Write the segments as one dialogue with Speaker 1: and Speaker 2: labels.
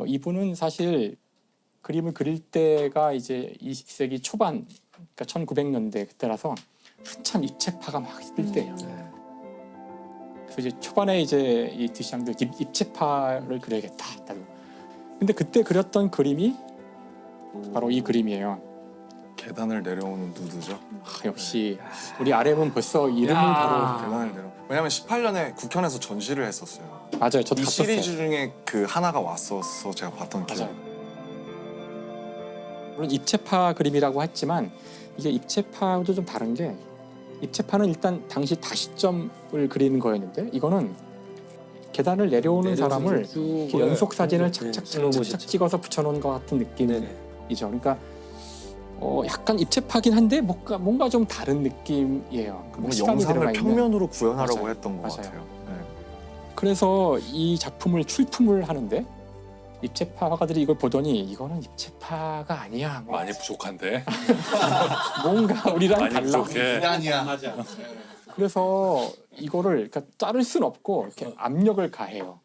Speaker 1: 이분은 사실 그림을 그릴 때가 이제 20세기 초반, 그러니까 1900년대 그때라서 한참 입체파가 막 뜰 때예요. 그래서 이제 초반에 이제 이 드샹도 입체파를 그려야겠다. 나도. 근데 그때 그렸던 그림이 바로 이 그림이에요.
Speaker 2: 계단을 내려오는 누드죠.
Speaker 1: 역시 우리 RM은 벌써 이름을 바로
Speaker 2: 계단을 내려. 왜냐면 18년에 국현에서 전시를 했었어요.
Speaker 1: 맞아요. 저도
Speaker 2: 이
Speaker 1: 봤었어요.
Speaker 2: 시리즈 중에 그 하나가 왔어서 제가 봤던 기억.
Speaker 1: 맞아요. 물론 입체파 그림이라고 했지만 이게 입체파도 좀 다른 게 입체파는 일단 당시 다시점을 그리는 거였는데 이거는 계단을 내려오는 사람을 이렇게 연속 사진을 착착 찍어서 붙여놓은 것 같은 느낌이죠. 그러니까 약간 입체파긴 한데 뭔가 좀 다른 느낌이에요.
Speaker 2: 뭔가
Speaker 1: 시간이
Speaker 2: 영상을
Speaker 1: 들어가 있는.
Speaker 2: 평면으로 구현하려고
Speaker 1: 맞아요.
Speaker 2: 했던 것
Speaker 1: 맞아요.
Speaker 2: 같아요. 네.
Speaker 1: 그래서 이 작품을 출품을 하는데 입체파 화가들이 이걸 보더니 이거는 입체파가 아니야. 뭐
Speaker 3: 많이 부족한데.
Speaker 1: 뭔가 우리랑
Speaker 3: 많이
Speaker 1: 달라.
Speaker 3: 부족해.
Speaker 4: 아니야. 맞아.
Speaker 1: 그래서 이거를 그러니까 자를 순 없고 이렇게 압력을 가해요.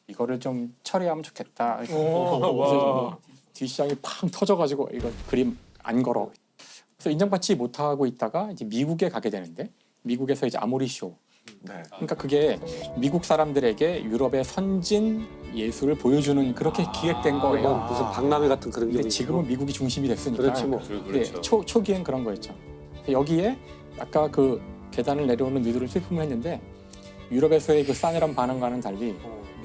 Speaker 1: 이거를 좀 처리하면 좋겠다. 그래서 뒷시장이 팡 터져가지고 이거 그림 안 걸어. 그래서 인정받지 못하고 있다가 이제 미국에 가게 되는데 미국에서 이제 아모리 쇼.
Speaker 2: 네.
Speaker 1: 그러니까 그게 미국 사람들에게 유럽의 선진 예술을 보여주는 그렇게 기획된 거예요.
Speaker 5: 무슨 박람회 같은 그런 게
Speaker 1: 근데 지금은 미국이 중심이 됐으니까.
Speaker 5: 그렇지 뭐.
Speaker 3: 그렇죠.
Speaker 1: 초기엔 그런 거였죠. 여기에 아까 그 계단을 내려오는 누드를 출품을 했는데 유럽에서의 그 싸늘한 반응과는 달리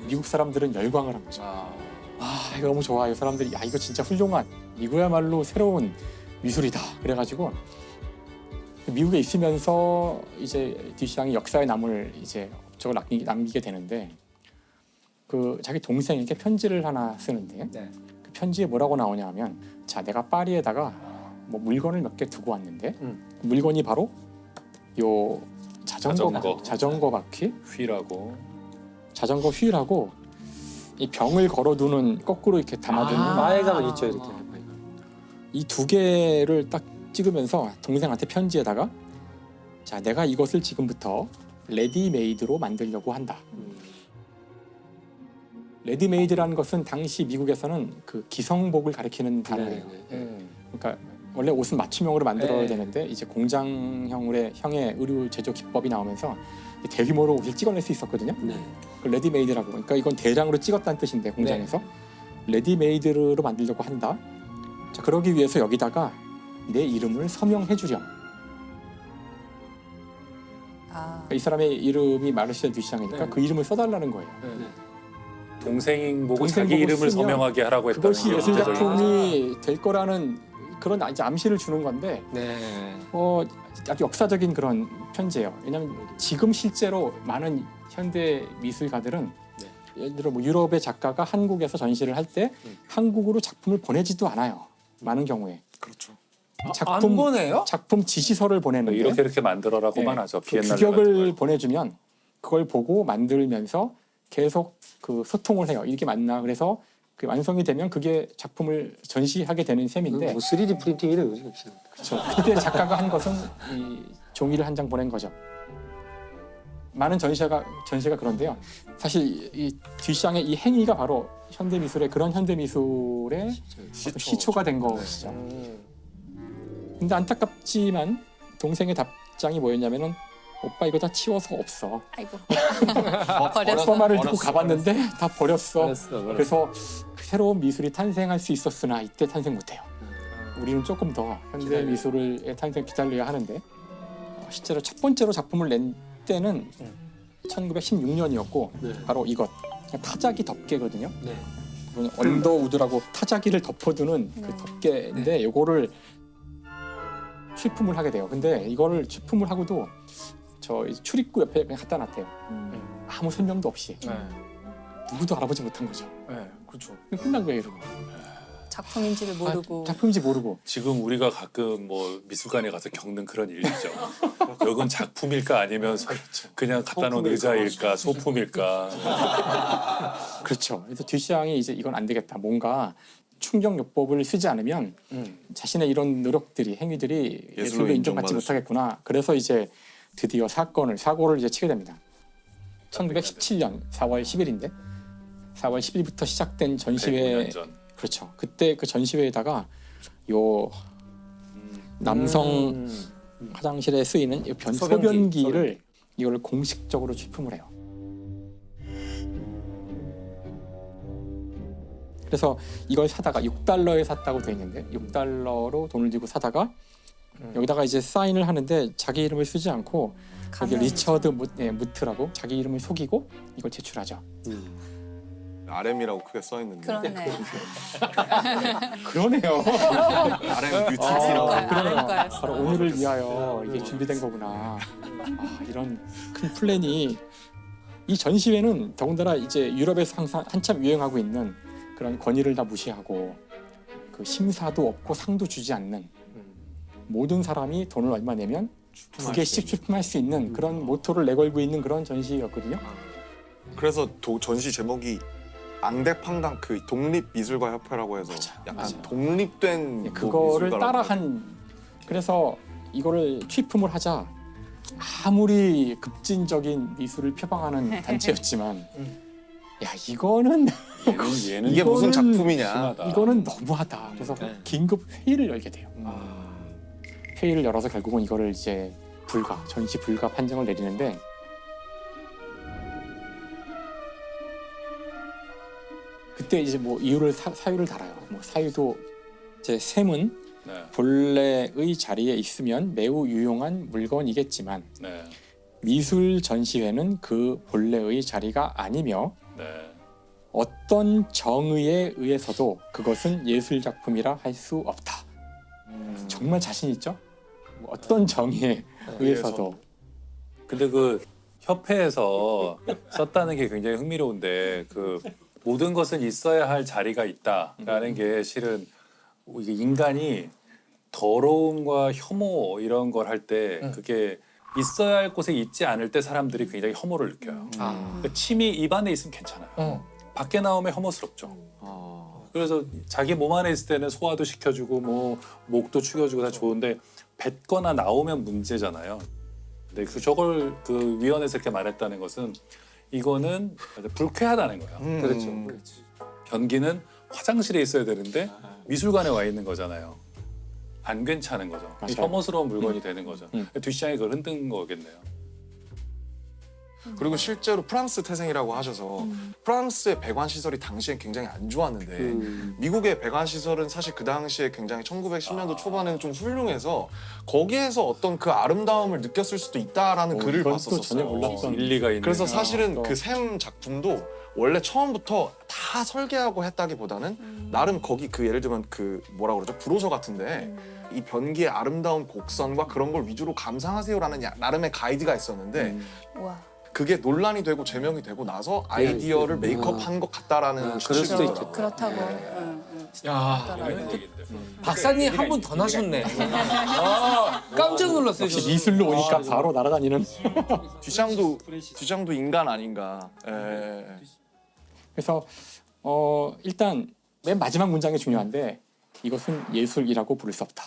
Speaker 1: 미국 사람들은 열광을 한 거죠. 이거 너무 좋아요. 사람들이 야 이거 진짜 훌륭한 이거야말로 새로운 미술이다. 그래가지고 미국에 있으면서 이제 듀샹이 역사에 남을 이제 업적을 남기게 되는데 그 자기 동생에게 편지를 하나 쓰는데 그 편지에 뭐라고 나오냐면 자 내가 파리에다가 뭐 물건을 몇 개 두고 왔는데 그 물건이 바로 요 자전거 바퀴 자전거 휠하고 이 병을 걸어두는 거꾸로 이렇게 담아두는
Speaker 5: 마에가만 있죠 이렇게.
Speaker 1: 이 두 개를 딱 찍으면서 동생한테 편지에다가 자 내가 이것을 지금부터 레디메이드로 만들려고 한다. 레디메이드라는 것은 당시 미국에서는 그 기성복을 가리키는 단어예요. 그러니까 원래 옷은 맞춤형으로 만들어야 되는데 이제 공장형의 의류 제조 기법이 나오면서 대규모로 옷을 찍어낼 수 있었거든요. 그 레디메이드라고. 그러니까 이건 대량으로 찍었다는 뜻인데 공장에서 레디메이드로 만들려고 한다. 자 그러기 위해서 여기다가 내 이름을 서명해 주렴. 그러니까 이 사람의 이름이 마르시아 듀샹이니까 그 이름을 써달라는 거예요.
Speaker 3: 동생 보고
Speaker 1: 동생
Speaker 3: 자기
Speaker 1: 보고
Speaker 3: 이름을
Speaker 1: 쓰면
Speaker 3: 서명하게 하라고 했다는
Speaker 1: 그것이
Speaker 3: 게
Speaker 1: 예술
Speaker 3: 문제적인 거죠.
Speaker 1: 작품이 될 거라는 그런 이제 암시를 주는 건데 아주 역사적인 그런 편지예요. 왜냐하면 지금 실제로 많은 현대 미술가들은 예를 들어 뭐 유럽의 작가가 한국에서 전시를 할 때 한국으로 작품을 보내지도 않아요. 많은 경우에.
Speaker 2: 그렇죠.
Speaker 4: 안 보내요?
Speaker 1: 작품 지시서를 보내는데
Speaker 3: 이렇게 만들어라고만 하죠.
Speaker 1: 그
Speaker 3: 비엔날레
Speaker 1: 규격을 보내주면 그걸 보고 만들면서 계속 그 소통을 해요. 이게 맞나? 그래서 그 완성이 되면 그게 작품을 전시하게 되는 셈인데
Speaker 5: 뭐 3D 프린팅이래 요즘.
Speaker 1: 그렇죠. 그때 작가가 한 것은 이 종이를 한 장 보낸 거죠. 많은 전시가 그런데요. 사실 이 듀샹의 이 행위가 바로 현대 미술의 그런 현대 미술의 시초가 된 것이죠. 근데 안타깝지만 동생의 답장이 뭐였냐면은 오빠 이거 다 치워서 없어.
Speaker 6: 아이고.
Speaker 1: 오빠 말을 듣고 가봤는데 다 버렸어.
Speaker 5: 버렸어.
Speaker 1: 그래서 새로운 미술이 탄생할 수 있었으나 이때 탄생 못해요. 우리는 조금 더 현대 미술의 탄생 기다려야 하는데 실제로 첫 번째로 작품을 낸 때는 1916년이었고 바로 이것 타자기 덮개거든요. 언더우드라고 타자기를 덮어두는 그 덮개인데 이거를 출품을 하게 돼요. 근데 이거를 출품을 하고도 저 출입구 옆에 그냥 갖다 놨대요. 아무 설명도 없이 누구도 알아보지 못한 거죠.
Speaker 4: 그렇죠.
Speaker 1: 끝난 거예요, 이러고.
Speaker 6: 작품인지를 모르고.
Speaker 1: 작품인지 모르고.
Speaker 3: 지금 우리가 가끔 뭐 미술관에 가서 겪는 그런 일이죠. 이건 작품일까 아니면 그냥 갖다 놓은 의자일까 소품일까.
Speaker 1: 그렇죠. 그래서 듀샹이 이제 이건 안 되겠다. 뭔가 충격요법을 쓰지 않으면 자신의 이런 노력들이 행위들이 예술로 인정받지 못하겠구나. 그래서 이제 드디어 사고를 이제 치게 됩니다. 1917년 4월 10일인데 4월 10일부터 시작된 전시회
Speaker 3: 109년 전.
Speaker 1: 그렇죠. 그때 그 전시회에다가 요 남성 화장실에 쓰이는 이 소변기를 이걸 공식적으로 출품을 해요. 그래서 이걸 사다가 6달러에 샀다고 돼 있는데 6달러로 돈을 들고 사다가 여기다가 이제 사인을 하는데 자기 이름을 쓰지 않고 여기
Speaker 6: 가면이죠.
Speaker 1: 리처드 무트라고 자기 이름을 속이고 이걸 제출하죠.
Speaker 2: RM이라고 크게 써 있는데.
Speaker 6: 그러네.
Speaker 1: 그러네요.
Speaker 2: RM 뮤티라고.
Speaker 6: 아름가요.
Speaker 1: 바로 오늘을 위하여 이게 준비된 거구나. 아, 이런 큰 플랜이 이 전시회는 더군다나 이제 유럽에서 항상 한참 유행하고 있는 그런 권위를 다 무시하고 그 심사도 없고 상도 주지 않는 모든 사람이 돈을 얼마 내면 두 개씩 출품할 수 있는 그런 모토를 내걸고 있는 그런 전시였거든요.
Speaker 2: 그래서 전시 제목이 앙대팡당 그 독립미술가 협회라고 해서 약간
Speaker 1: 맞아요.
Speaker 2: 독립된
Speaker 1: 네,
Speaker 2: 뭐
Speaker 1: 그거를
Speaker 2: 미술가라고
Speaker 1: 따라한 그래서 이거를 취품을 하자 아무리 급진적인 미술을 표방하는 단체였지만 야 이거는
Speaker 3: 얘는
Speaker 2: 이게 무슨
Speaker 1: 이거는
Speaker 2: 작품이냐.
Speaker 3: 심하다.
Speaker 1: 이거는 너무하다. 그래서
Speaker 4: 네.
Speaker 1: 긴급 회의를 열게 돼요. 회의를 열어서 결국은 이거를 이제 전시 불가 판정을 내리는데 그때 이제 뭐 이유를 사유를 달아요. 뭐 사유도 이제 샘은
Speaker 3: 네.
Speaker 1: 본래의 자리에 있으면 매우 유용한 물건이겠지만
Speaker 3: 네.
Speaker 1: 미술 전시회는 그 본래의 자리가 아니며
Speaker 3: 네.
Speaker 1: 어떤 정의에 의해서도 그것은 예술 작품이라 할 수 없다. 정말 자신 있죠? 뭐 어떤 정의에 의해서도
Speaker 3: 근데 그 협회에서 썼다는 게 굉장히 흥미로운데 그 모든 것은 있어야 할 자리가 있다라는 게 실은 이게 인간이 더러움과 혐오 이런 걸 할 때 그게 있어야 할 곳에 있지 않을 때 사람들이 굉장히 혐오를 느껴요. 그러니까 침이 입 안에 있으면 괜찮아요. 밖에 나오면 혐오스럽죠. 그래서 자기 몸 안에 있을 때는 소화도 시켜주고 뭐 목도 축여주고 다 좋은데 뱉거나 나오면 문제잖아요. 근데 저걸 그 위원회에서 이렇게 말했다는 것은 이거는 불쾌하다는 거예요.
Speaker 5: 그렇죠.
Speaker 3: 변기는 화장실에 있어야 되는데 미술관에 와 있는 거잖아요. 안 괜찮은 거죠.
Speaker 1: 맞아요.
Speaker 3: 혐오스러운 물건이 되는 거죠.
Speaker 1: 음.
Speaker 3: 뒷시장이 그걸 흔든 거겠네요.
Speaker 2: 그리고 실제로 프랑스 태생이라고 하셔서 프랑스의 배관 시설이 당시엔 굉장히 안 좋았는데 미국의 배관 시설은 사실 그 당시에 굉장히 1910년도 초반에는 좀 훌륭해서 거기에서 어떤 그 아름다움을 느꼈을 수도 있다라는 글을
Speaker 1: 이건 또
Speaker 2: 봤었어요.
Speaker 1: 전혀 몰랐던
Speaker 3: 일리가 있는.
Speaker 2: 그래서 사실은
Speaker 1: 또.
Speaker 2: 그 샘 작품도 원래 처음부터 다 설계하고 했다기보다는 나름 거기 그 예를 들면 그 뭐라 그러죠 브로셔 같은데 이 변기의 아름다운 곡선과 그런 걸 위주로 감상하세요라는 나름의 가이드가 있었는데
Speaker 6: 우와.
Speaker 2: 그게 논란이 되고 제명이 되고 나서 아이디어를 메이크업한 것 같다라는
Speaker 5: 그럴 수도 있죠.
Speaker 6: 그렇다고.
Speaker 4: 야,
Speaker 3: 이런 얘기인데.
Speaker 4: 박사님 한 분 더 나셨네. 아, 깜짝 놀랐어요.
Speaker 1: 역시
Speaker 4: 저는.
Speaker 1: 미술로 오니까 바로 날아다니는.
Speaker 2: 듀샹도 인간 아닌가.
Speaker 1: 그래서 일단 맨 마지막 문장이 중요한데 이것은 예술이라고 부를 수 없다.